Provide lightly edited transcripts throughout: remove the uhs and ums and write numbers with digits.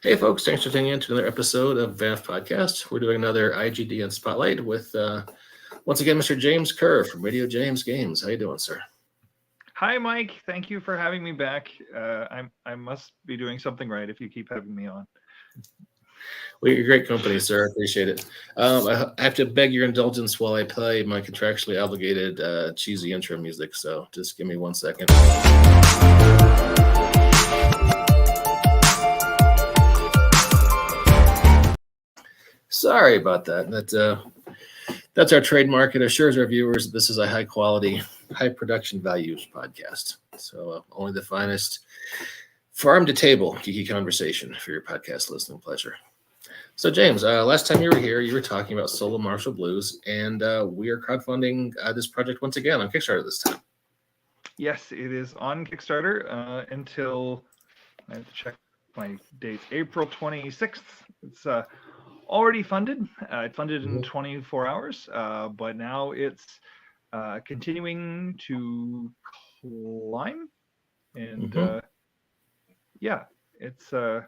Hey, folks, thanks for tuning in to another episode of VAF Podcast. We're doing another IGDN Spotlight with, once again, Mr. James Kerr from Radio James Games. How you doing, sir? Hi, Mike. Thank you for having me back. I must be doing something right if you keep having me on. Well, you're great company, sir. I appreciate it. I have to beg your indulgence while I play my contractually obligated cheesy intro music, so just give me 1 second. Sorry about that. That's our trademark. It assures our viewers that this is a high quality, high production values podcast. So only the finest farm to table geeky conversation for your podcast listening pleasure. So James, last time you were here, you were talking about Solo Marshall Blues, and we are crowdfunding this project once again on Kickstarter this time. Yes, it is on Kickstarter until, I have to check my dates, April 26th. It's already funded. It funded in 24 hours, but now it's continuing to climb. And yeah, it's I'm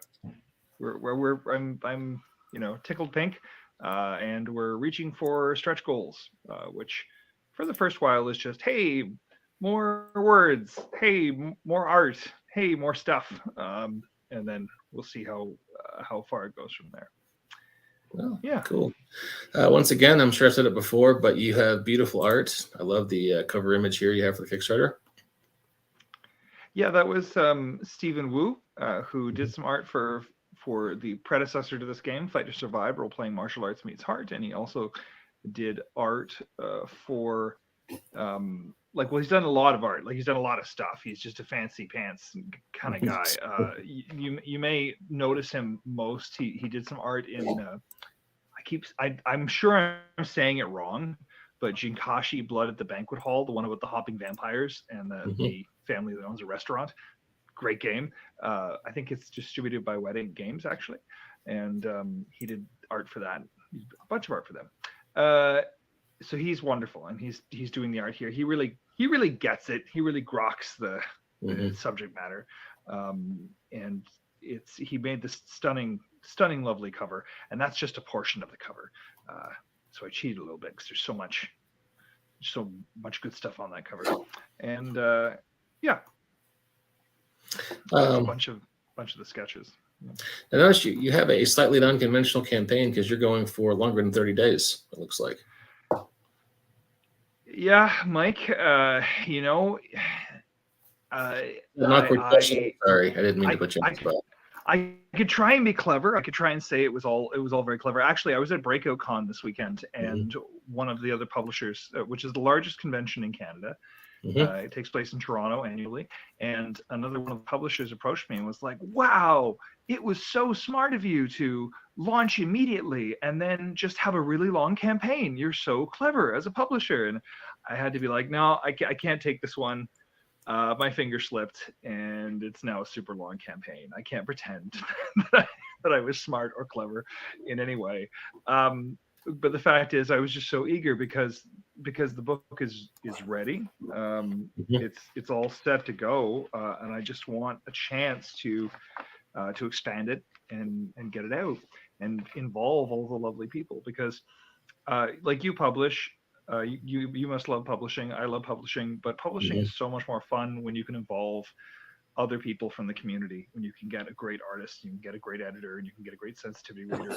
tickled pink, and we're reaching for stretch goals, which for the first while is just, hey, more words, hey, more art, hey, more stuff, and then we'll see how far it goes from there. Well, yeah, cool. Once again, I'm sure I've said it before, but you have beautiful art. I love the cover image here you have for the Kickstarter. Yeah, that was Stephen Wu, who did some art for the predecessor to this game, Fight to Survive, role-playing martial arts meets heart, and he also did art for he's done a lot of art. Like, he's done a lot of stuff. He's just a fancy pants kind of guy. You may notice him most. He did some art in I'm sure I'm saying it wrong, but Jinkashi Blood at the Banquet Hall, the one about the hopping vampires and the family that owns a restaurant. Great game. I think it's distributed by Wedding Games, actually, and he did art for that. A bunch of art for them. So he's wonderful, and he's doing the art here. He really gets it. He really groks the subject matter, and he made this stunning, lovely cover, and that's just a portion of the cover. So I cheated a little bit because there's so much good stuff on that cover, and yeah. A bunch of the sketches. I noticed you have a slightly unconventional campaign because you're going for longer than 30 days, it looks like. Yeah, Mike, an awkward question. Sorry, I didn't mean to put you on the spot. I could try and be clever. I could try and say it was all very clever. Actually, I was at Breakout Con this weekend, and one of the other publishers, which is the largest convention in Canada, it takes place in Toronto annually, and another one of the publishers approached me and was like, wow, it was so smart of you to launch immediately and then just have a really long campaign. You're so clever as a publisher. And I had to be like, no, I can't take this one. My finger slipped, and it's now a super long campaign. I can't pretend that I was smart or clever in any way. But the fact is, I was just so eager because the book is ready. It's all set to go, and I just want a chance to expand it and get it out and involve all the lovely people. Because like you publish, you must love publishing. I love publishing, but publishing is so much more fun when you can involve other people from the community, when you can get a great artist, you can get a great editor, and you can get a great sensitivity reader,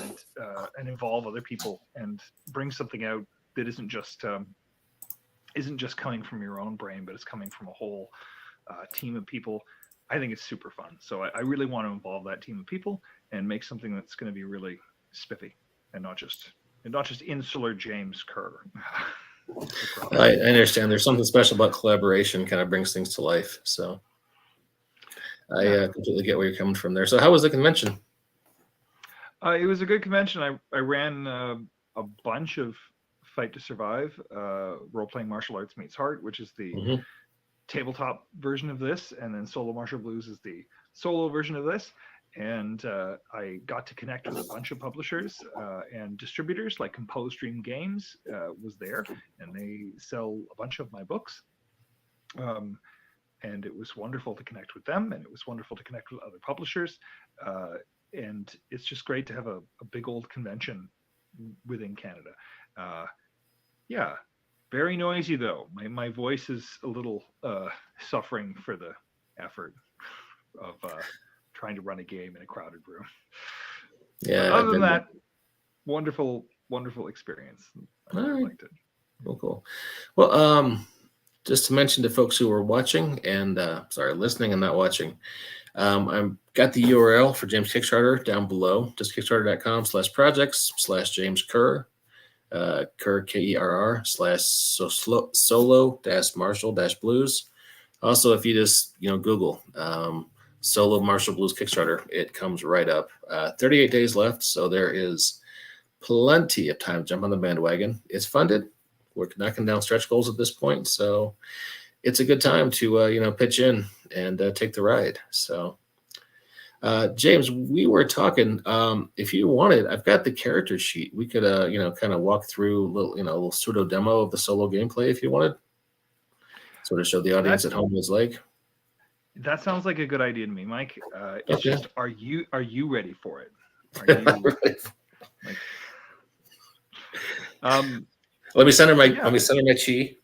and involve other people and bring something out that isn't just coming from your own brain, but it's coming from a whole team of people. I think it's super fun. So I really want to involve that team of people and make something that's going to be really spiffy and not just insular James Kerr. I understand. There's something special about collaboration, kind of brings things to life. So I completely get where you're coming from there. So how was the convention? It was a good convention. I ran a bunch of Fight to Survive, role-playing martial arts meets heart, which is the tabletop version of this, and then Solo Martial Blues is the solo version of this. And I got to connect with a bunch of publishers and distributors, like Composed Dream Games was there, and they sell a bunch of my books. and it was wonderful to connect with them, and it was wonderful to connect with other publishers. And it's just great to have a big old convention within Canada. Yeah, very noisy though. My voice is a little suffering for the effort of trying to run a game in a crowded room. Yeah, But other than that, wonderful experience. I really liked it. Cool. Well, just to mention to folks who are watching and listening and not watching, I've got the URL for James Kickstarter down below. Just kickstarter.com/projects/James Kerr, Kerr Kerr /solo-marshall-blues. Also, if you just Google Solo Marshall Blues Kickstarter, it comes right up. 38 days left, so there is plenty of time to jump on the bandwagon. It's funded. We're knocking down stretch goals at this point, so it's a good time to pitch in and take the ride. So, James, we were talking. If you wanted, I've got the character sheet. We could kind of walk through a little pseudo demo of the solo gameplay if you wanted. Sort of show the audience at home what it's like. That sounds like a good idea to me, Mike. It's just, are you ready for it? Are you Let me center my chi.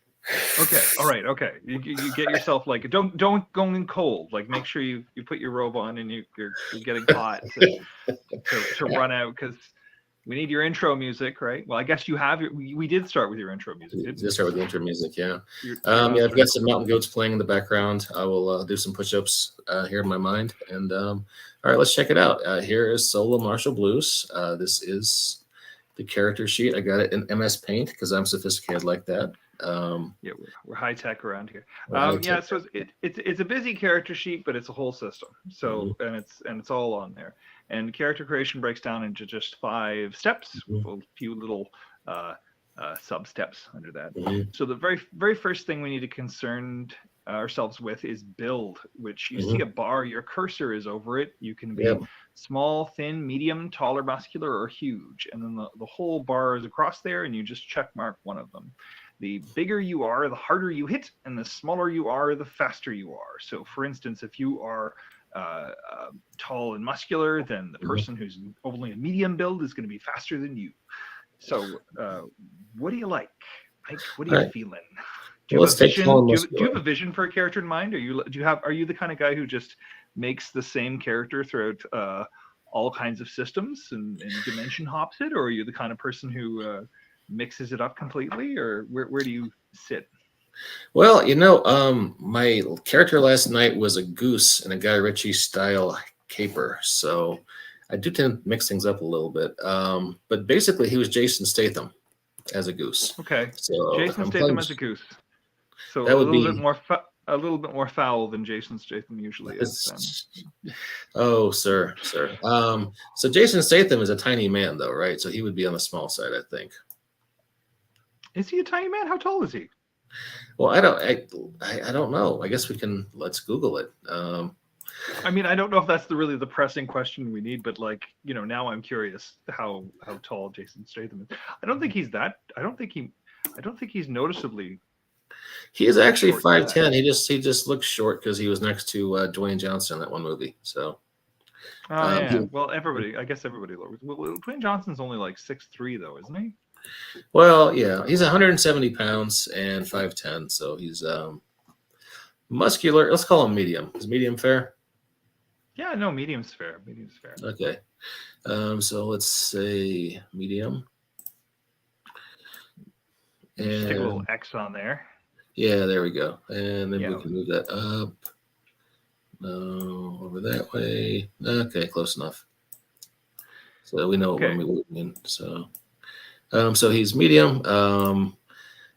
Okay. All right. Okay. You get yourself don't go in cold. Like make sure you put your robe on and you're getting hot to run out, because we need your intro music, right? Well, I guess you have we did start with your intro music. We did start with the intro music, yeah. I've got some mountain goats playing in the background. I will do some push-ups here in my mind. And all right, let's check it out. Here is Solo Marshall Blues. This is the character sheet. I got it in MS Paint because I'm sophisticated like that. Yeah, we're high tech around here. So it's a busy character sheet, but it's a whole system. So and it's all on there. And character creation breaks down into just 5 steps with a few little sub steps under that. So the very first thing we need to concern ourselves with is build, which you see a bar. Your cursor is over it. You can be small, thin, medium, taller, muscular, or huge, and then the whole bar is across there, and you just check mark one of them. The bigger you are, the harder you hit, and the smaller you are, the faster you are. So, for instance, if you are tall and muscular, then the person who's only a medium build is going to be faster than you. So, what do you like? Mike, what are you feeling? Do you have a vision for a character in mind? Are you the kind of guy who just makes the same character throughout all kinds of systems and dimension hops it, or are you the kind of person who mixes it up completely, or where do you sit? Well, my character last night was a goose in a Guy Ritchie style caper, so I do tend to mix things up a little bit. But basically, he was Jason Statham as a goose. Okay, so Jason Statham as a goose. So that a little bit more foul than Jason Statham usually is. Oh, sir. So Jason Statham is a tiny man, though, right? So he would be on the small side, I think. Is he a tiny man? How tall is he? Well, I don't know. I guess let's Google it. I mean, I don't know if that's really the pressing question we need, but now I'm curious how tall Jason Statham is. I don't think he's noticeably. He is actually 5'10". He just looks short because he was next to Dwayne Johnson in that one movie. So. Well, I guess everybody looks. Well, Dwayne Johnson's only like 6'3" though, isn't he? Well, yeah, he's 170 pounds and 5'10", so he's muscular. Let's call him medium. Is medium fair? Yeah, no, medium's fair. Okay. So let's say medium. And stick a little X on there. Yeah, there we go. And then we can move that up. No, over that way. Okay, close enough. So we know what we mean. So he's medium.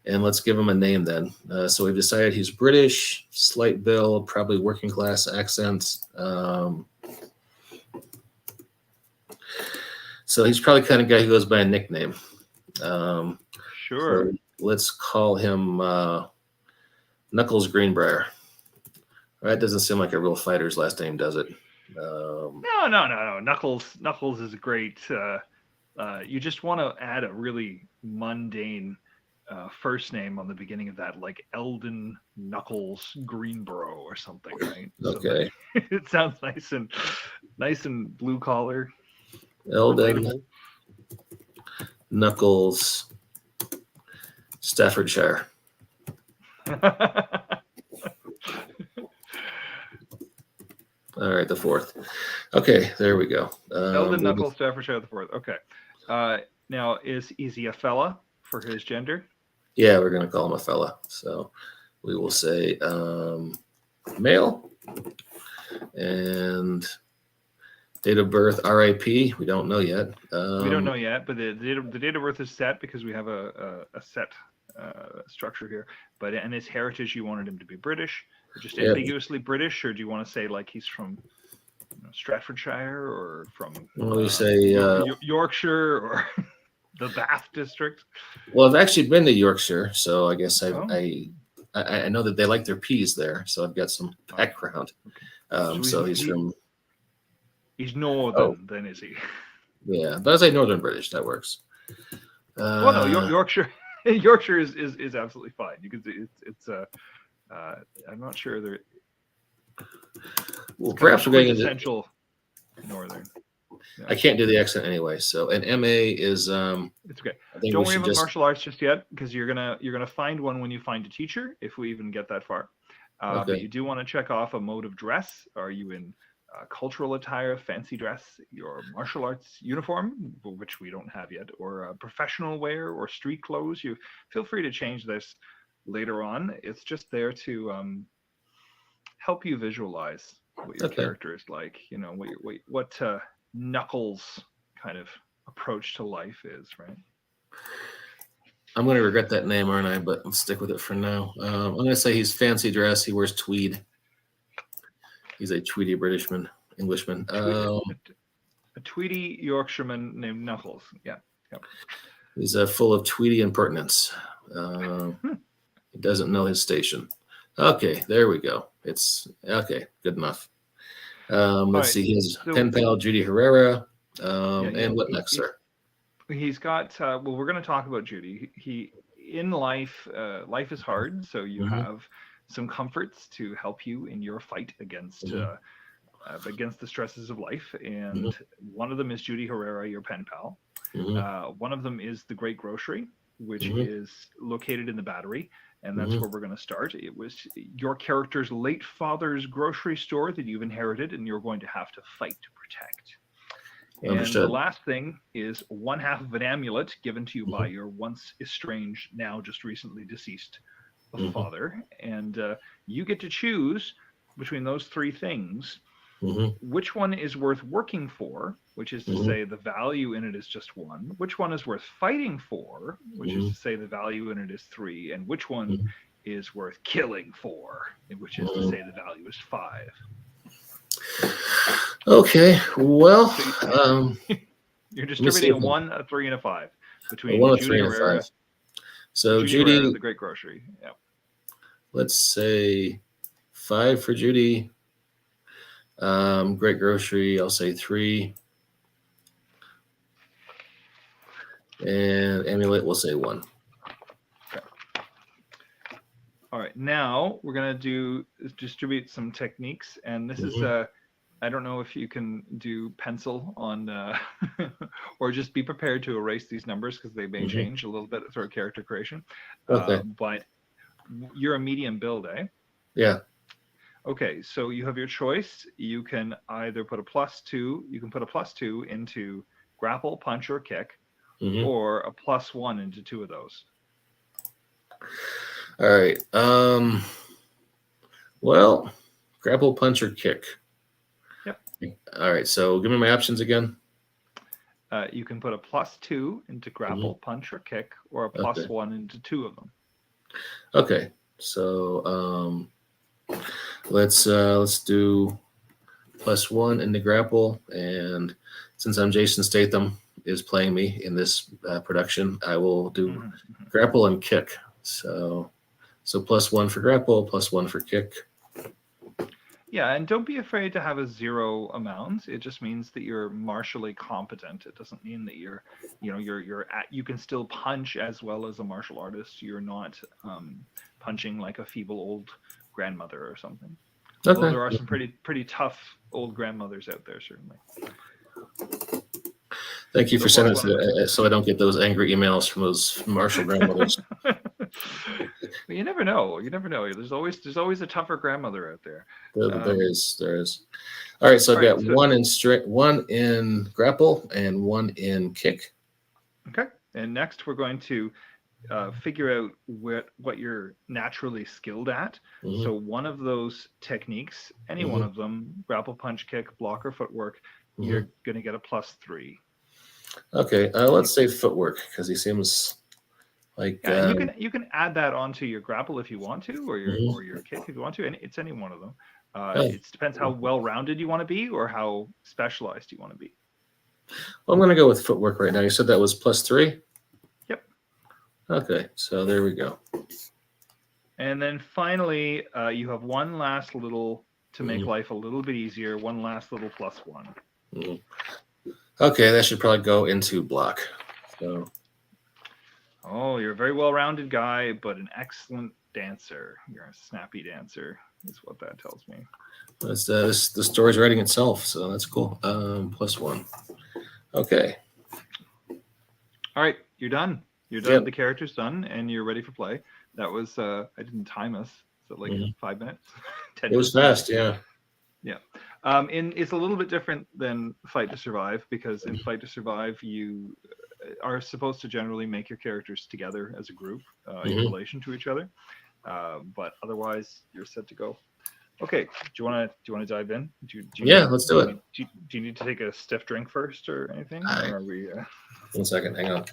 And let's give him a name then. So we've decided he's British, slight build, probably working class accent. So he's probably the kind of guy who goes by a nickname. Sure. So let's call him Knuckles Greenbrier. That doesn't seem like a real fighter's last name, does it? No. Knuckles is great. You just want to add a really mundane first name on the beginning of that, like Eldon Knuckles Greenborough or something, right? Okay. So it sounds nice and blue collar. Eldon Relatable. Knuckles, Staffordshire. All right, the fourth. Okay, there we go. Eldon Knuckles, Staffordshire the fourth. Okay. Now, is he a fella for his gender? Yeah, we're going to call him a fella. So we will say male. And date of birth, RIP. We don't know yet. We don't know yet, but the date of birth is set because we have a set structure here. And his heritage, you wanted him to be British, or just ambiguously British, or do you want to say like he's from Stratfordshire or from we say Yorkshire or the Bath district? Well, I've actually been to Yorkshire, so I guess I know that they like their peas there, so I've got some background. So he's from. He's northern, then, is he? Yeah, but I say northern British. That works. Well, no, Yorkshire. Yorkshire is absolutely fine. You can it's I'm not sure they're. Well, perhaps we're getting into essential northern. Yeah. I can't do the accent anyway. So an MA is it's okay. Don't worry about martial arts just yet, because you're gonna find one when you find a teacher, if we even get that far. Okay. But you do want to check off a mode of dress. Are you in cultural attire, fancy dress, your martial arts uniform, which we don't have yet, or professional wear or street clothes? You feel free to change this later on. It's just there to help you visualize what your character is like. You know what Knuckles' kind of approach to life is, right? I'm going to regret that name, aren't I? But let's stick with it for now. I'm going to say he's fancy dress. He wears tweed. He's a tweedy Englishman. A tweedy Yorkshireman named Knuckles. Yeah. Yep. He's full of tweedy impertinence. He doesn't know his station. Okay, there we go. It's okay. Good enough. Let's see. He has pen pal Judy Herrera. And what next, sir? He's got. Well, we're going to talk about Judy. He in life. Life is hard, so you have some comforts to help you in your fight against the stresses of life. And one of them is Judy Herrera, your pen pal. One of them is the Great Grocery, which is located in the Battery. And that's where we're going to start. It was your character's late father's grocery store that you've inherited, and you're going to have to fight to protect. Understood. And the last thing is one half of an amulet given to you by your once estranged, now just recently deceased father. And you get to choose between those three things which one is worth working for, which is to say the value in it is just one, which one is worth fighting for, which is to say the value in it is 3, and which one is worth killing for, which is to say the value is 5. Okay, well, you're distributing a 1, a 3, and a 5 between 1, Judy 3, and Herrera. 5. So Judy Herrera, the Great Grocery. Yeah. Let's say 5 for Judy. Great Grocery, I'll say 3. And Amulet, we'll say 1. Okay. All right, now we're gonna distribute some techniques, and this is I don't know if you can do pencil on, or just be prepared to erase these numbers because they may change a little bit through character creation. Okay. But you're a medium build, eh? Yeah. Okay, so you have your choice. You can either put a +2. You can put a +2 into grapple, punch, or kick, or a +1 into 2 of those. All right. Well, grapple, punch, or kick. Yep. All right. So give me my options again. You can put a +2 into grapple, punch, or kick, or a +1 into 2 of them. Okay. So let's do +1 into grapple, and since I'm Jason Statham is playing me in this production, I will do grapple and kick. So +1 for grapple, +1 for kick. Yeah, and don't be afraid to have a 0 amount. It just means that you're martially competent. It doesn't mean that you can still punch as well as a martial artist. You're not punching like a feeble old grandmother or something. Although there are some pretty tough old grandmothers out there, certainly. Thank you for sending it so I don't get those angry emails from those martial grandmothers. But you never know. You never know. There's always a tougher grandmother out there. There is. All right, so I've got one in grapple and one in kick. Okay, and next we're going to figure out what you're naturally skilled at. Mm-hmm. So one of those techniques, any one of them, grapple, punch, kick, block, or footwork, you're going to get a +3. Okay, let's say footwork because he seems like you can add that onto your grapple if you want to, or your kick if you want to, and it's any one of them. It depends how well-rounded you want to be or how specialized you want to be. Well, I'm going to go with footwork right now. You said that was +3? Yep. Okay, so there we go. And then finally, you have one last little to make life a little bit easier. One last little +1. Mm. Okay, that should probably go into block. So. Oh, you're a very well-rounded guy, but an excellent dancer. You're a snappy dancer, is what that tells me. That's the story's writing itself, so that's cool. +1. Okay. All right, you're done. You're done. Yep. The character's done, and you're ready for play. That was I didn't time us. So like 5 minutes. 10 minutes. It was fast, yeah. Yeah. It's a little bit different than Fight to Survive because in Fight to Survive you are supposed to generally make your characters together as a group in relation to each other, but otherwise you're set to go. Okay, do you want to dive in? Let's do it. Do you need to take a stiff drink first or anything? Or are we? 1 second. Hang on.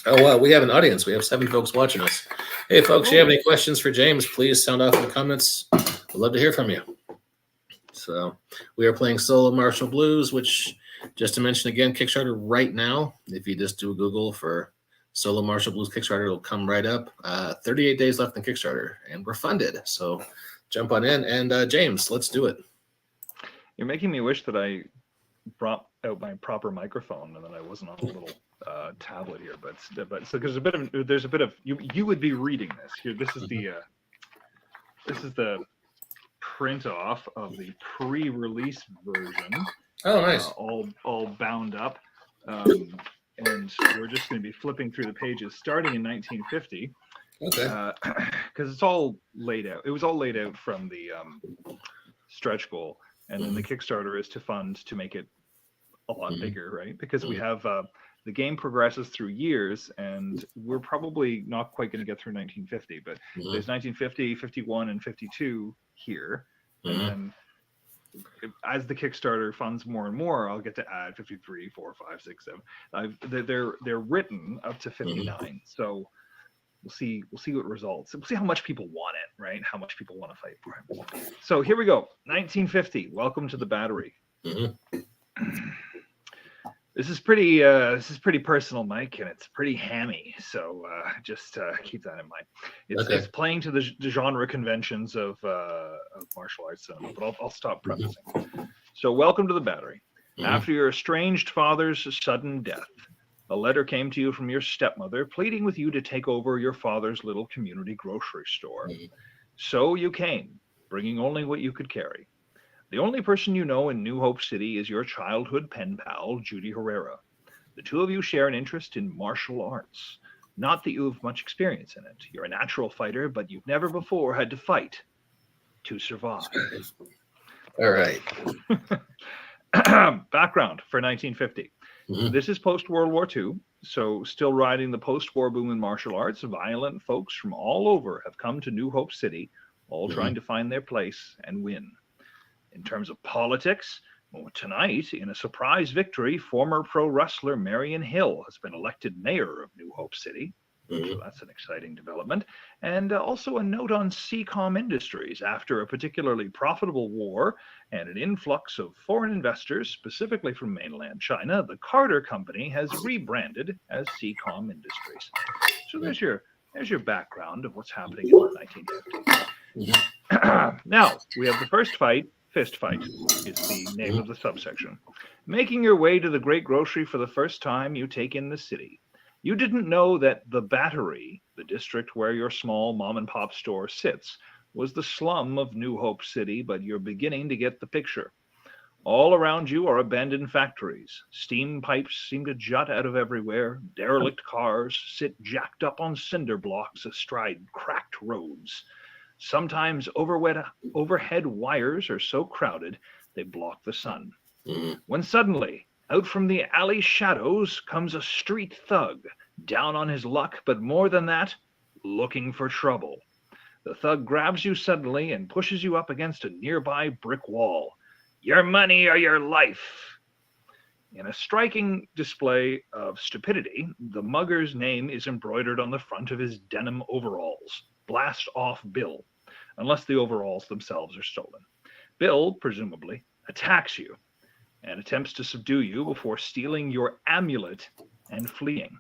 Oh, wow. We have an audience. We have 7 folks watching us. Hey, folks, you have any questions for James, please sound off in the comments. I'd love to hear from you. So we are playing Solo Martial Blues, which, just to mention again, Kickstarter right now. If you just do a Google for Solo Martial Blues Kickstarter, it'll come right up. 38 days left in Kickstarter, and we're funded. So jump on in. And James, let's do it. You're making me wish that I brought out my proper microphone and that I wasn't on a little tablet here, but so there's a bit of you would be reading this here. This is the print off of the pre-release version. Oh, nice. All bound up, and we're just going to be flipping through the pages starting in 1950. Okay. Because it's all laid out. It was all laid out from the stretch goal, and then the Kickstarter is to fund to make it a lot bigger, right? Because we have the game progresses through years, and we're probably not quite going to get through 1950, but there's 1950, 51, and 52 here, and then as the Kickstarter funds more and more, I'll get to add 53, 4, 5, 6, 7. They're written up to 59, so we'll see what results. We'll see how much people want it, right? How much people want to fight for it. So here we go. 1950. Welcome to the Battery. This is pretty personal, Mike, and it's pretty hammy. So just keep that in mind. It's playing to the genre conventions of martial arts cinema, but I'll stop prefacing. So welcome to the Battery. After your estranged father's sudden death, a letter came to you from your stepmother pleading with you to take over your father's little community grocery store. So you came, bringing only what you could carry. The only person you know in New Hope City is your childhood pen pal, Judy Herrera. The two of you share an interest in martial arts. Not that you have much experience in it. You're a natural fighter, but you've never before had to fight to survive. All right. Background for 1950. This is post-World War II, so still riding the post-war boom in martial arts, violent folks from all over have come to New Hope City, all trying to find their place and win. In terms of politics, tonight, in a surprise victory, former pro wrestler Marion Hill has been elected mayor of New Hope City. So that's an exciting development. And also a note on CCOM Industries. After a particularly profitable war and an influx of foreign investors, specifically from mainland China, the Carter Company has rebranded as CCOM Industries. So there's your There's your background of what's happening in the 1950s. Now, we have the first fight. Fist fight is the name of the subsection. Making your way to the great grocery for the first time, you take in the city. You didn't know that the Battery, the district where your small mom-and-pop store sits, was the slum of New Hope City, but you're beginning to get the picture. All around you are abandoned factories. Steam pipes seem to jut out of everywhere. Derelict cars sit jacked up on cinder blocks astride cracked roads. Sometimes overhead wires are so crowded they block the sun. When suddenly, out from the alley shadows comes a street thug, down on his luck, but more than that, looking for trouble. The thug grabs you suddenly and pushes you up against a nearby brick wall. Your money or your life. In a striking display of stupidity, the mugger's name is embroidered on the front of his denim overalls. Blast off Bill, unless the overalls themselves are stolen. Bill, presumably, attacks you and attempts to subdue you before stealing your amulet and fleeing.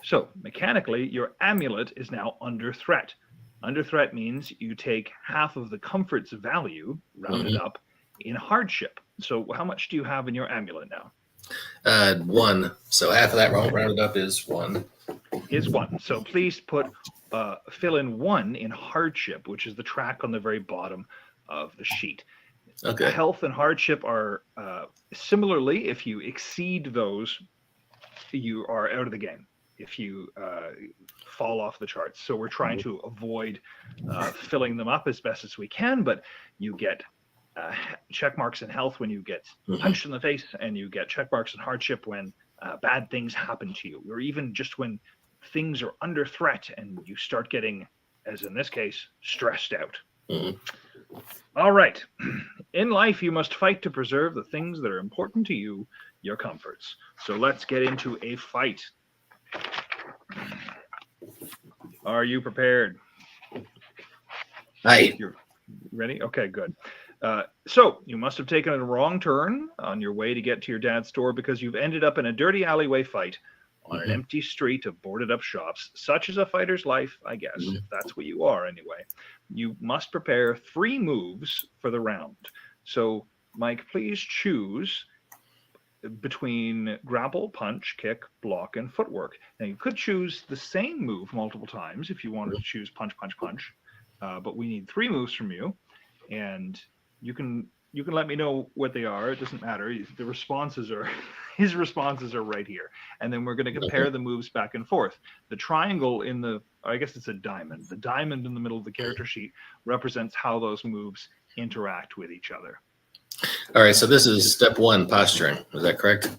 So, mechanically, your amulet is now under threat. Under threat means you take half of the comfort's value, rounded up, in hardship. So how much do you have in your amulet now? 1. So half of that rounded up is 1. Is 1. So please fill in 1 in hardship, which is the track on the very bottom of the sheet. Okay. Health and hardship are similarly, if you exceed those, you are out of the game. If you fall off the charts. So we're trying to avoid filling them up as best as we can, but you get check marks in health when you get punched in the face, and you get check marks in hardship when bad things happen to you, or even just when things are under threat and you start getting, as in this case, stressed out. All right. In life, you must fight to preserve the things that are important to you, your comforts. So let's get into a fight. Are you prepared? Hi. You're ready? Okay, good. So you must have taken a wrong turn on your way to get to your dad's store because you've ended up in a dirty alleyway fight on an empty street of boarded up shops. Such is a fighter's life, I guess, if that's what you are anyway. You must prepare 3 moves for the round. So, Mike, please choose between grapple, punch, kick, block, and footwork. Now, you could choose the same move multiple times if you wanted to choose punch, punch, punch. But we need 3 moves from you, and you can let me know what they are. It doesn't matter. The responses are his responses are right here, and then we're going to compare the moves back and forth. The triangle I guess it's a diamond. The diamond in the middle of the character sheet represents how those moves interact with each other. All right. So this is step 1, posturing. Is that correct?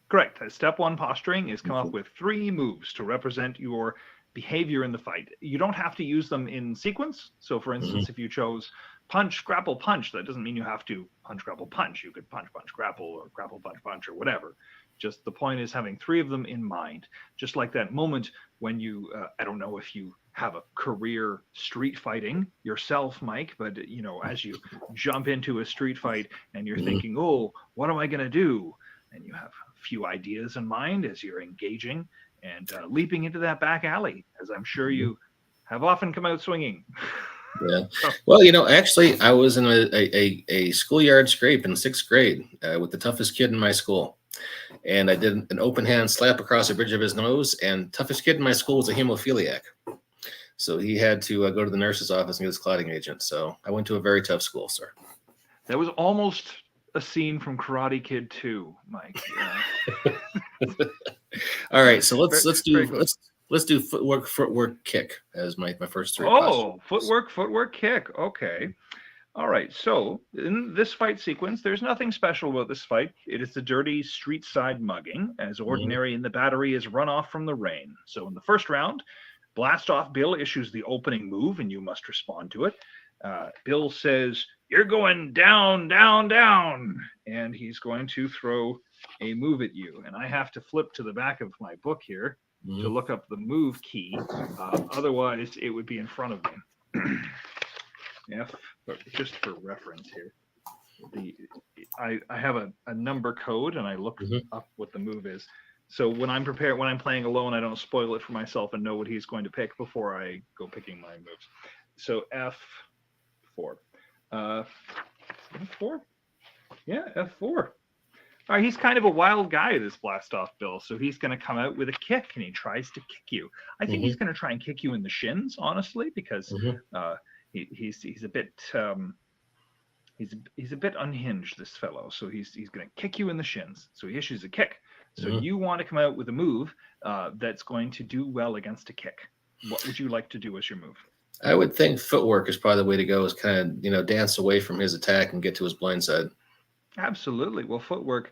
Correct. Step 1 posturing is come up with 3 moves to represent your behavior in the fight. You don't have to use them in sequence. So, for instance, if you chose punch, grapple, punch, that doesn't mean you have to punch, grapple, punch. You could punch, punch, grapple, or grapple, punch, punch, or whatever. Just the point is having 3 of them in mind. Just like that moment when you, I don't know if you have a career street fighting yourself, Mike, but as you jump into a street fight and you're thinking, oh, what am I going to do? And you have a few ideas in mind as you're engaging and leaping into that back alley, as I'm sure you have often come out swinging. Yeah. Well, actually, I was in a schoolyard scrape in 6th grade with the toughest kid in my school. And I did an open hand slap across the bridge of his nose, and toughest kid in my school was a hemophiliac. So he had to go to the nurse's office and get his clotting agent. So I went to a very tough school, sir. That was almost a scene from Karate Kid 2, Mike. All right, so let's do footwork, kick as my first 3. Oh, footwork, kick. Okay. All right. So in this fight sequence, there's nothing special about this fight. It is a dirty street side mugging, as ordinary in the Battery is run off from the rain. So in the first round, Blast Off Bill issues the opening move, and you must respond to it. Bill says, "You're going down, down, down," and he's going to throw a move at you. And I have to flip to the back of my book here to look up the move key. Otherwise, it would be in front of me. But just for reference here, I have a number code, and I looked up what the move is. So when I'm playing alone, I don't spoil it for myself and know what he's going to pick before I go picking my moves. So F4. F4? Yeah, F4. All right, he's kind of a wild guy, this Blastoff Bill. So he's going to come out with a kick, and he tries to kick you. I think he's going to try and kick you in the shins, honestly, because he's a bit he's a bit unhinged, this fellow. So he's going to kick you in the shins. So he issues a kick. So you want to come out with a move that's going to do well against a kick. What would you like to do as your move? I would think footwork is probably the way to go. Is kind of dance away from his attack and get to his blind side. Absolutely. Well, footwork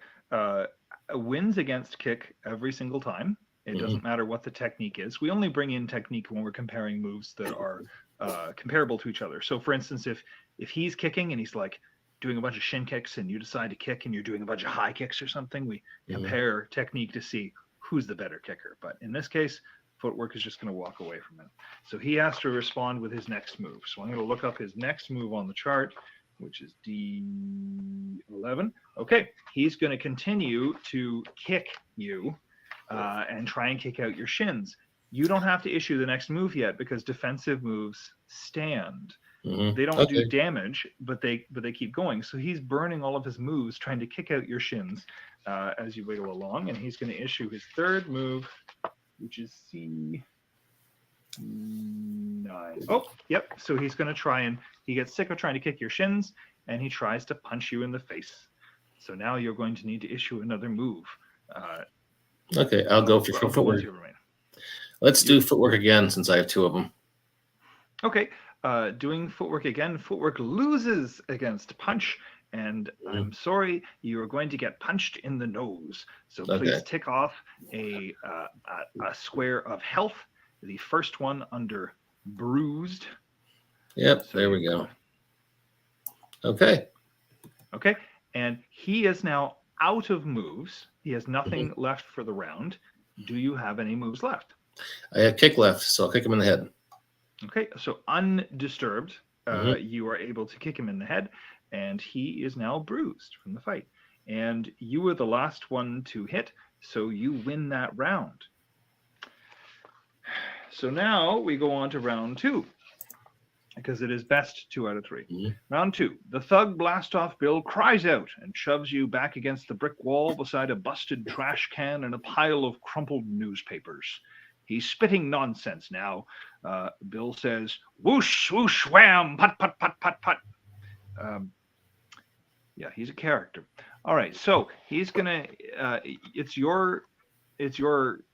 wins against kick every single time. It doesn't matter what the technique is. We only bring in technique when we're comparing moves that are comparable to each other. So, for instance, if he's kicking and he's like doing a bunch of shin kicks and you decide to kick and you're doing a bunch of high kicks or something, we compare technique to see who's the better kicker. But in this case, footwork is just going to walk away from it. So he has to respond with his next move. So I'm going to look up his next move on the chart, which is D11. Okay, he's going to continue to kick you and try and kick out your shins. You don't have to issue the next move yet because defensive moves stand. They don't do damage, but they keep going. So he's burning all of his moves trying to kick out your shins as you wiggle along, and he's going to issue his third move, which is C9. Oh, yep. So he's going to try and he gets sick of trying to kick your shins, and he tries to punch you in the face. So now you're going to need to issue another move. Okay, I'll go for footwork. Let's do footwork again since I have two of them. Okay, doing footwork again. Footwork loses against punch, and I'm sorry, you are going to get punched in the nose. So please tick off a square of health. The first one under bruised. Yep, so there we go. Okay. Okay, and he is now out of moves. He has nothing left for the round. Do you have any moves left? I have kick left, so I'll kick him in the head. Okay, so undisturbed, you are able to kick him in the head, and he is now bruised from the fight. And you were the last one to hit, so you win that round. So now we go on to round 2, because it is best 2 out of 3. Round 2, the thug Blastoff Bill cries out and shoves you back against the brick wall beside a busted trash can and a pile of crumpled newspapers. He's spitting nonsense now. Bill says, whoosh, whoosh, wham, put, put, put, put, put. Yeah, he's a character. All right, so he's gonna. It's your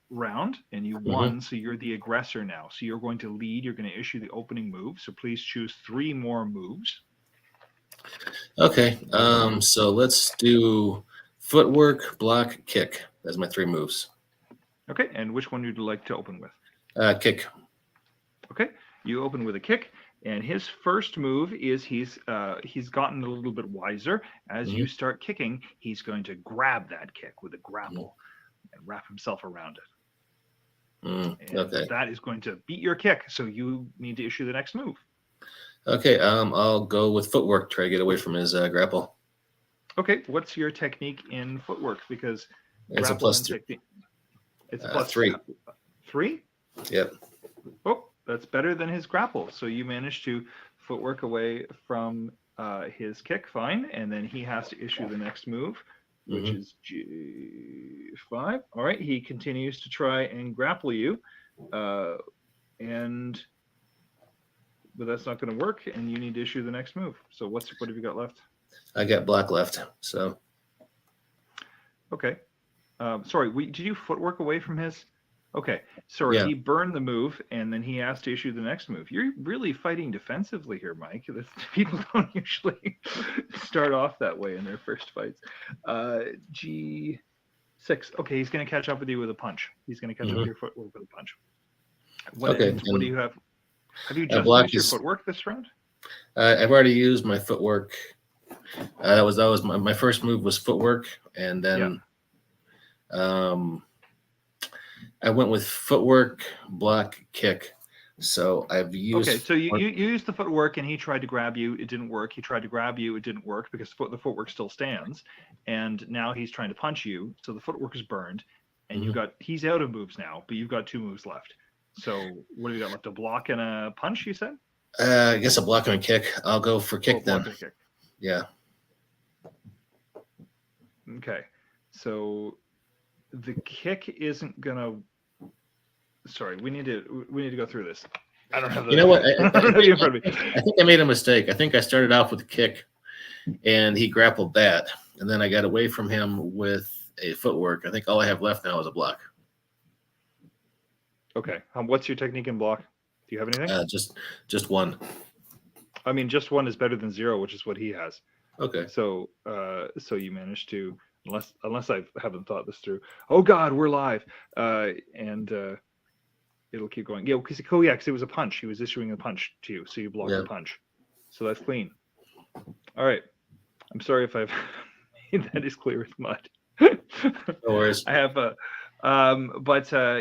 round, and you won, so you're the aggressor now. So you're going to lead. You're going to issue the opening move. So please choose 3 more moves. Okay. So let's do footwork, block, kick. That's my 3 moves. Okay, and which one would you like to open with? Kick. Okay, you open with a kick, and his first move is he's gotten a little bit wiser. As you start kicking, he's going to grab that kick with a grapple and wrap himself around it. And that is going to beat your kick, so you need to issue the next move. Okay, I'll go with footwork, try to get away from his grapple. Okay, what's your technique in footwork? Because it's a plus 3. It's a plus 3. 3? Yep. Oh, that's better than his grapple. So you managed to footwork away from his kick, fine, and then he has to issue the next move, which is G5. All right, he continues to try and grapple you, but that's not going to work, and you need to issue the next move. So what have you got left? I got block left, so. Okay. Sorry, did you footwork away from his? Okay, sorry, he burned the move, and then he has to issue the next move. You're really fighting defensively here, Mike. People don't usually start off that way in their first fights. G6. Okay, he's going to catch up with you with a punch. He's going to catch up with your footwork with a punch. What do you have? Have you just used your footwork this round? I've already used my footwork. That was my first move was footwork, and then I went with footwork, block, kick. So I've used. Okay, so you used the footwork, and he tried to grab you. It didn't work. He tried to grab you. It didn't work because the footwork still stands. And now he's trying to punch you. So the footwork is burned, and he's out of moves now, but you've got 2 moves left. So what do you got left? A block and a punch, you said? I guess a block and a kick. I'll go for kick then. Block and a kick. Yeah. Okay. So the kick isn't gonna. Sorry, we need to go through this. I don't have. You know what? I don't have you in front of me. I think I made a mistake. I think I started off with a kick, and he grappled that, and then I got away from him with a footwork. I think all I have left now is a block. Okay. What's your technique in block? Do you have anything? Just one. I mean, just 1 is better than 0, which is what he has. Okay. So you managed to, unless I haven't thought this through. Oh God, we're live, and it'll keep going. Yeah, because it was a punch. He was issuing a punch to you, so you blocked the punch. So that's clean. All right. I'm sorry if I've made that as clear as mud. No worries. I have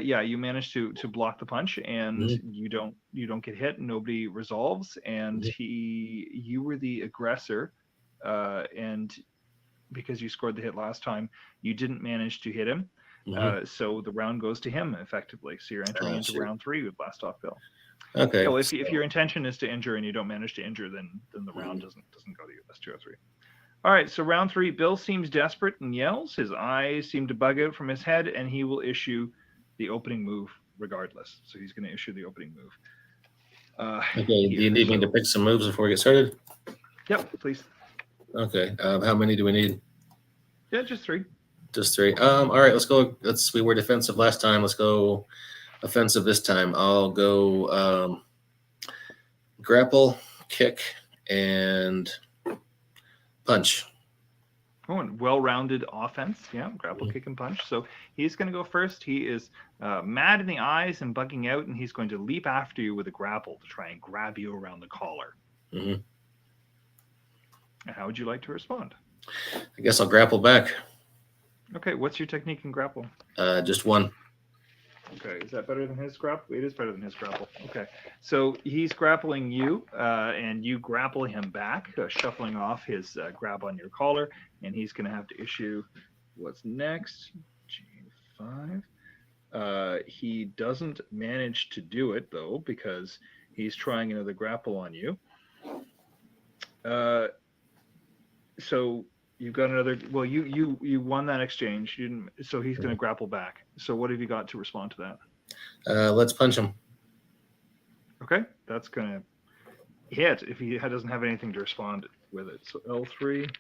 you managed to block the punch, and you don't get hit. Nobody resolves, and you were the aggressor, and because you scored the hit last time, you didn't manage to hit him. So the round goes to him effectively. So you're entering into round 3 with Blast Off Bill. Okay. So if your intention is to injure and you don't manage to injure, then the round doesn't go to you. That's 2 or 3. All right, so round 3, Bill seems desperate and yells. His eyes seem to bug out from his head, and he will issue the opening move regardless. So he's going to issue the opening move. Okay, do you need me to pick some moves before we get started? Yep, please. Okay, how many do we need? Yeah, just 3. Just 3. All right, let's go. We were defensive last time. Let's go offensive this time. I'll go grapple, kick, and punch. Oh, and well-rounded offense. Yeah, grapple, kick, and punch. So he's going to go first. He is mad in the eyes and bugging out, and he's going to leap after you with a grapple to try and grab you around the collar. And how would you like to respond? I guess I'll grapple back. Okay, what's your technique in grapple? Just 1. Okay, is that better than his grapple? It is better than his grapple. Okay, so he's grappling you, and you grapple him back, shuffling off his grab on your collar, and he's going to have to issue what's next, G5. He doesn't manage to do it, though, because he's trying another grapple on you. So you've got another. Well, you won that exchange. You didn't. So he's going to grapple back. So what have you got to respond to that? Let's punch him. Okay, that's going to hit if he doesn't have anything to respond with it. So L3.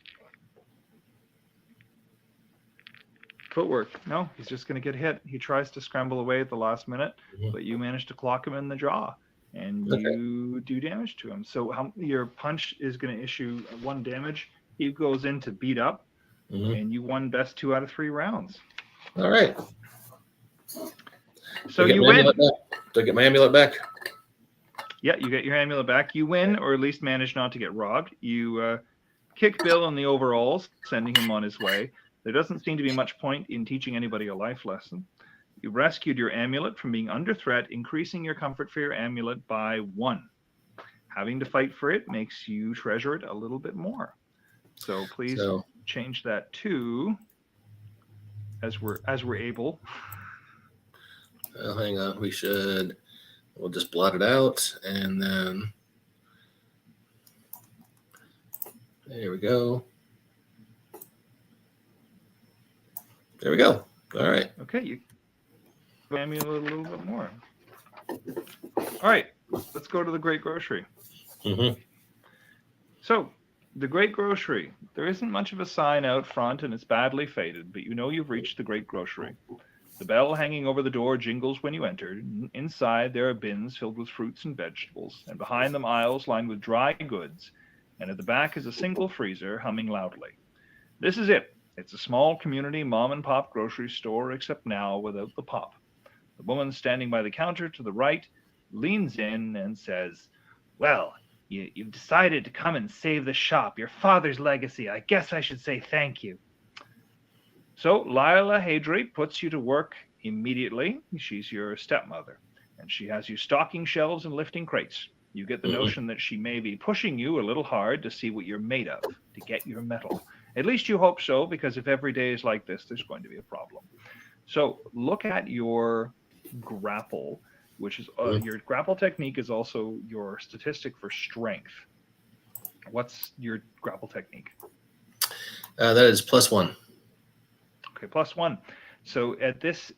Footwork. No, he's just going to get hit. He tries to scramble away at the last minute, but you manage to clock him in the jaw, and you do damage to him. So your punch is going to issue 1 damage. He goes in to beat up, and you won best 2 out of 3 rounds. All right. So you win. Do I get my amulet back? Yeah, you get your amulet back. You win, or at least manage not to get robbed. You kick Bill in the overalls, sending him on his way. There doesn't seem to be much point in teaching anybody a life lesson. You rescued your amulet from being under threat, increasing your comfort for your amulet by 1. Having to fight for it makes you treasure it a little bit more. So please change that to, as we're able. Well, hang on. We'll just blot it out, and then there we go. There we go. All right. Okay, you amulet a little bit more. All right, let's go to the Great Grocery. So, the Great Grocery. There isn't much of a sign out front, and it's badly faded, but you know you've reached the Great Grocery. The bell hanging over the door jingles when you enter. Inside, there are bins filled with fruits and vegetables, and behind them aisles lined with dry goods, and at the back is a single freezer humming loudly. This is it. It's a small community mom-and-pop grocery store, except now without the pop. The woman standing by the counter to the right leans in and says, "Well, you've decided to come and save the shop, your father's legacy. I guess I should say thank you." So Lila Hadry puts you to work immediately. She's your stepmother, and she has you stocking shelves and lifting crates. You get the notion that she may be pushing you a little hard to see what you're made of, to get your mettle. At least you hope so, because if every day is like this, there's going to be a problem. So look at your grapple, which is your grapple technique is also your statistic for strength. What's your grapple technique? That is +1. Okay, +1. So at this,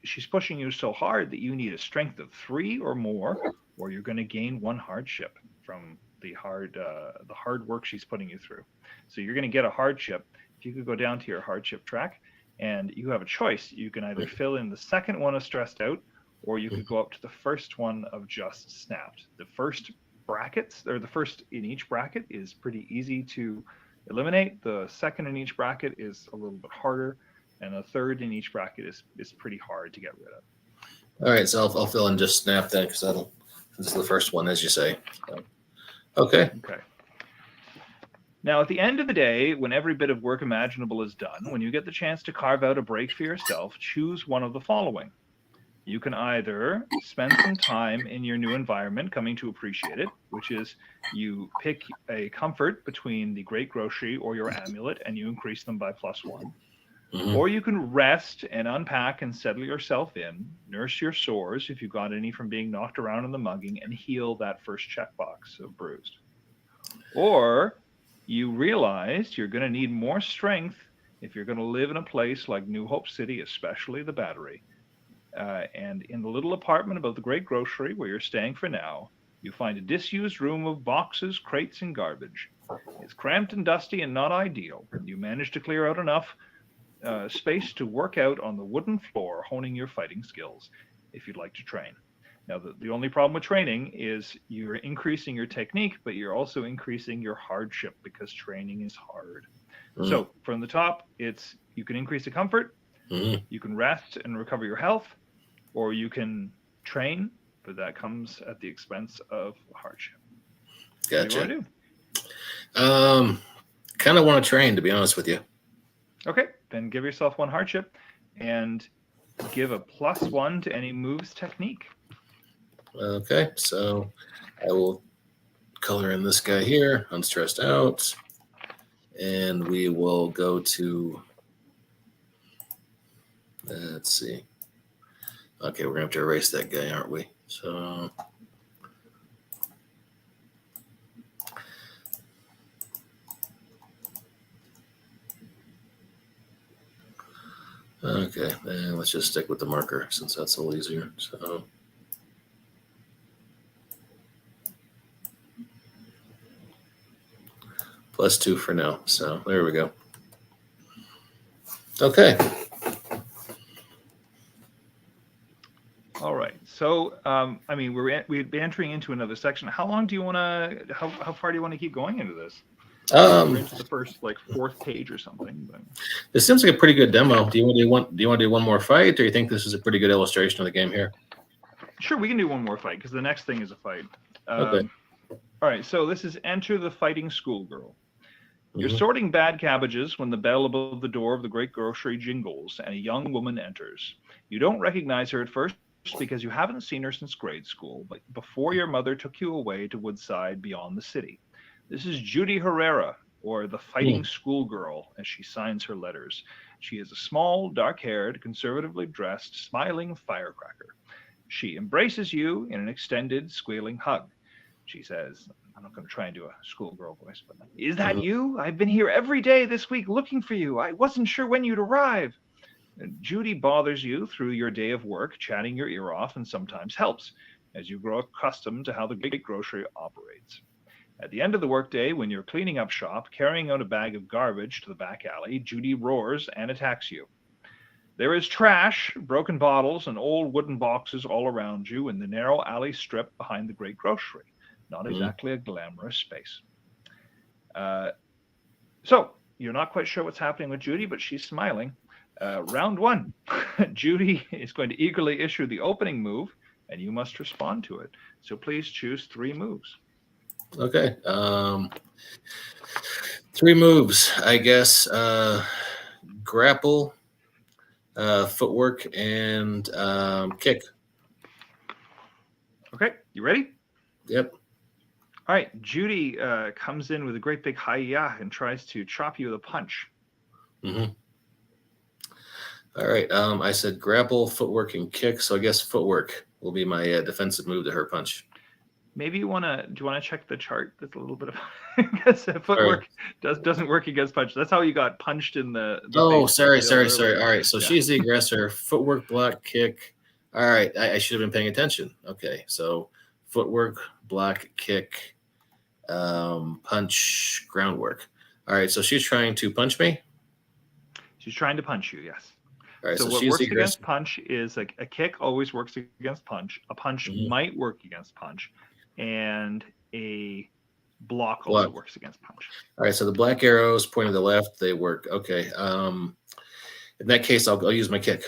she's pushing you so hard that you need a strength of 3 or more, or you're going to gain 1 hardship from the hard work she's putting you through. So you're going to get a hardship. If you could go down to your hardship track, and you have a choice. You can either fill in the second one of stressed out, or you could go up to the first one of just snapped. The first brackets, or the first in each bracket, is pretty easy to eliminate. The second in each bracket is a little bit harder, and the third in each bracket is pretty hard to get rid of. All right, so I'll fill in just snap then, because this is the first one, as you say. So, okay. Now, at the end of the day, when every bit of work imaginable is done, when you get the chance to carve out a break for yourself, choose one of the following. You can either spend some time in your new environment coming to appreciate it, which is you pick a comfort between the Great Grocery or your amulet and you increase them by +1. Or you can rest and unpack and settle yourself in, nurse your sores if you've got any from being knocked around in the mugging, and heal that first checkbox of bruised. Or you realize you're going to need more strength if you're going to live in a place like New Hope City, especially the Battery. And in the little apartment above the Great Grocery where you're staying for now, you find a disused room of boxes, crates, and garbage. It's cramped and dusty and not ideal. You manage to clear out enough space to work out on the wooden floor, honing your fighting skills if you'd like to train. Now, the only problem with training is you're increasing your technique, but you're also increasing your hardship because training is hard. So from the top, it's you can increase the comfort, you can rest and recover your health, or you can train, but that comes at the expense of hardship. Gotcha. What do you want to do? Kind of want to train, to be honest with you. Okay, then give yourself 1 hardship and give a +1 to any moves technique. Okay, so I will color in this guy here, unstressed out, and we will go to, let's see. Okay, we're going to have to erase that guy, aren't we? So, okay, and let's just stick with the marker since that's a little easier. So, +2 for now. So there we go. Okay. All right. So, I mean, we'd be entering into another section. How long do you want to? How far do you want to keep going into this? We're into the first 4th page or something. But... This seems like a pretty good demo. Do you want to do one more fight, or you think this is a pretty good illustration of the game here? Sure, we can do one more fight because the next thing is a fight. Okay. All right. So this is Enter the Fighting Schoolgirl. You're sorting bad cabbages when the bell above the door of the Great Grocery jingles and a young woman enters. You don't recognize her at first because you haven't seen her since grade school, but before your mother took you away to Woodside beyond the city. This is Judy Herrera, or the Fighting Schoolgirl, as she signs her letters. She is a small, dark-haired, conservatively dressed, smiling firecracker. She embraces you in an extended, squealing hug. She says, I'm not going to try and do a schoolgirl voice, but is that you? I've been here every day this week looking for you. I wasn't sure when you'd arrive. Judy bothers you through your day of work, chatting your ear off, and sometimes helps as you grow accustomed to how the Great Grocery operates. At the end of the workday, when you're cleaning up shop, carrying out a bag of garbage to the back alley, Judy roars and attacks you. There is trash, broken bottles, and old wooden boxes all around you in the narrow alley strip behind the Great Grocery. Not exactly a glamorous space. So you're not quite sure what's happening with Judy, but she's smiling. Round 1. Judy is going to eagerly issue the opening move, and you must respond to it. So please choose 3 moves. Okay. 3 moves, I guess. Grapple, footwork, and kick. Okay, you ready? Yep. All right, Judy comes in with a great big hi-ya and tries to chop you with a punch. All right. I said grapple, footwork, and kick. So I guess footwork will be my defensive move to her punch. Maybe do you want to check the chart? That's a little bit of because footwork doesn't work against punch. That's how you got punched in the Oh, face. sorry. All right. So she's the aggressor. Footwork, block, kick. All right. I should have been paying attention. Okay. So footwork, block, kick, punch, groundwork. All right. So she's trying to punch me. She's trying to punch you. Yes. All right. So So what she's the works against aggressor. punch is like a kick always works against punch. A punch Mhm. might work against punch, and a block also Block. works against punch. All right. So the black arrows pointing to the left, they work. Okay. In that case, I'll use my kick.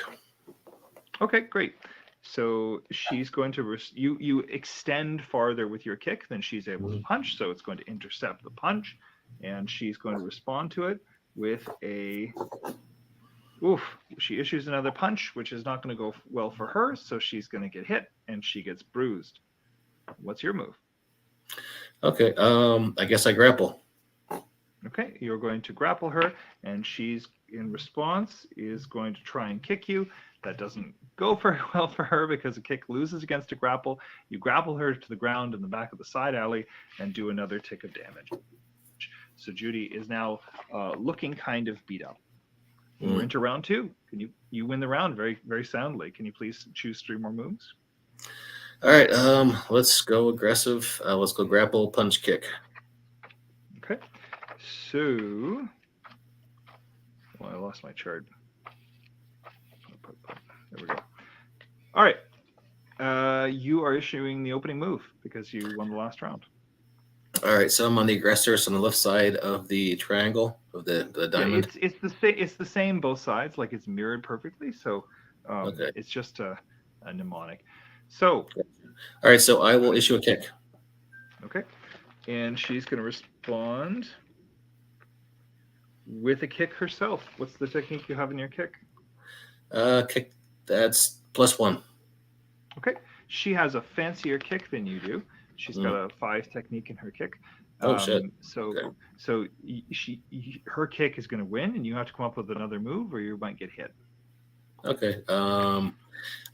Okay, great. So she's going to you extend farther with your kick than she's able to punch, so it's going to intercept the punch, and she's going to respond to it with a oof. She issues another punch, which is not going to go well for her, so she's going to get hit and she gets bruised. What's your move? Okay. I guess I grapple. Okay, you're going to grapple her, and she's in response is going to try and kick you. That doesn't go very well for her because a kick loses against a grapple. You grapple her to the ground in the back of the side alley and do another tick of damage. So Judy is now looking kind of beat up. We're into round 2. Can you win the round very, very soundly? Can you please choose 3 more moves? All right. Let's go aggressive. Let's go grapple, punch, kick. Okay. So, well, I lost my chart. There we go. All right. You are issuing the opening move because you won the last round. All right. So I'm on the aggressor. So on the left side of the triangle of the diamond. Yeah, it's the same both sides. Like it's mirrored perfectly. So Okay. it's just a mnemonic. So. All right. So I will issue a kick. Okay. And she's going to respond with a kick herself. What's the technique you have in your kick? Kick. That's +1. Okay. She has a fancier kick than you do. She's got a 5 technique in her kick. Oh shit. So Okay. so her kick is going to win, and you have to come up with another move, or you might get hit. Okay.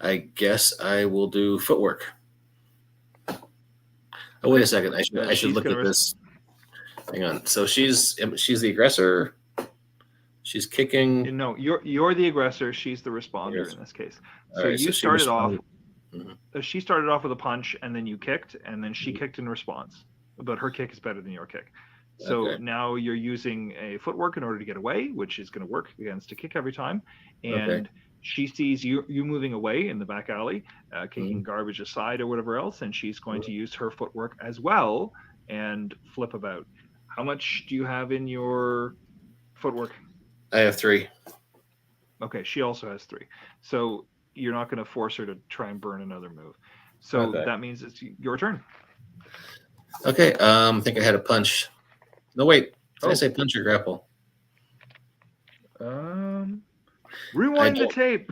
I guess I will do footwork. Oh wait a second. I should look at this. Hang on. So she's the aggressor. She's kicking. No, you're the aggressor. She's the responder in this case. So right, you started off. Mm-hmm. She started off with a punch, and then you kicked, and then she kicked in response. But her kick is better than your kick. So now you're using a footwork in order to get away, which is going to work against a kick every time. And she sees you moving away in the back alley, kicking garbage aside or whatever else, and she's going to use her footwork as well and flip about. How much do you have in your footwork? I have 3. Okay, she also has 3. So you're not going to force her to try and burn another move. So that means it's your turn. Okay. I think I had a punch. No, wait. Did I say punch or grapple? Rewind the tape.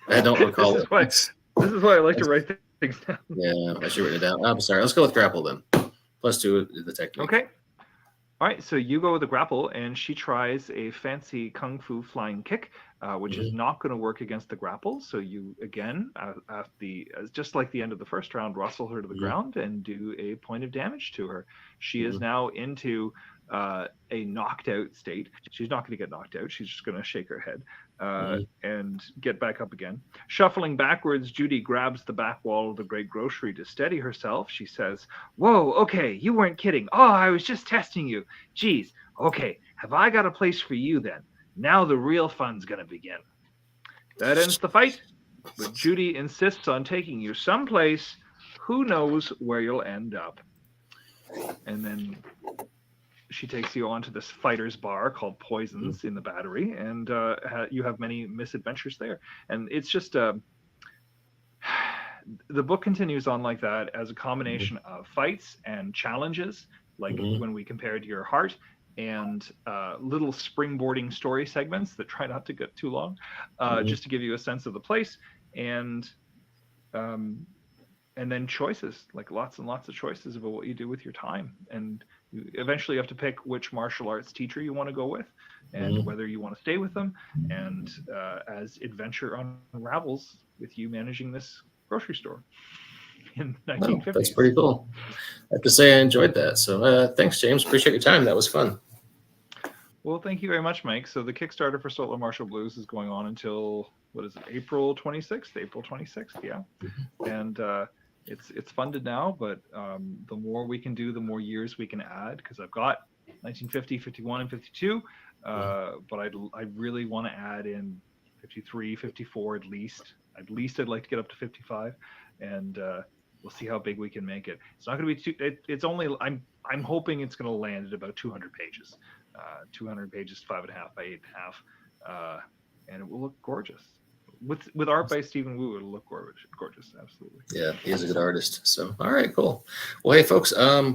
I don't recall. This is why I like to write things down. Yeah, I should write it down. I'm sorry. Let's go with grapple then. +2 is the technique. Okay. All right, so you go with the grapple, and she tries a fancy kung fu flying kick, which is not going to work against the grapple. So you again, just like the end of the first round, rustle her to the ground and do a point of damage to her. She is now into a knocked out state. She's not going to get knocked out. She's just going to shake her head and get back up again. Shuffling backwards, Judy grabs the back wall of the great grocery to steady herself. She says, "Whoa, okay, you weren't kidding. Oh, I was just testing you. Geez, okay, have I got a place for you then? Now the real fun's going to begin." That ends the fight, but Judy insists on taking you someplace. Who knows where you'll end up? And then she takes you onto this fighter's bar called Poisons in the Battery, and you have many misadventures there. And it's just the book continues on like that as a combination of fights and challenges, like when we compared your heart, and little springboarding story segments that try not to get too long, just to give you a sense of the place, and then choices, like lots and lots of choices about what you do with your time. And you eventually have to pick which martial arts teacher you want to go with. and whether you want to stay with them, and as adventure unravels with you managing this grocery store in the 1950s. That's pretty cool. I have to say I enjoyed that. So thanks, James. Appreciate your time. That was fun. Well, thank you very much, Mike. So the Kickstarter for Stolt Marshall Blues is going on until, what is it, April 26th? April 26th, yeah. And it's funded now, but the more we can do, the more years we can add, because I've got 1950, 51, and 52, but I really want to add in 53, 54 at least. At least I'd like to get up to 55, and we'll see how big we can make it. It's not going to be too. It's only. I'm hoping it's going to land at about 200 pages. 200 pages, 5.5 by 8.5, and it will look gorgeous. With art by Stephen Wu, it'll look gorgeous. Absolutely. Yeah, he's a good artist. So, all right, cool. Well, hey, folks,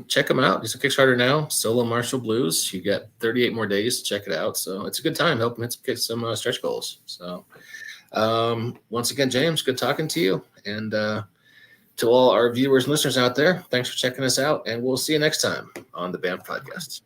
check him out. He's a Kickstarter now. Solo Marshall Blues. You got 38 more days to check it out. So it's a good time. Help him hit some stretch goals. So, once again, James, good talking to you. And to all our viewers and listeners out there, thanks for checking us out. And we'll see you next time on the BAMF Podcast.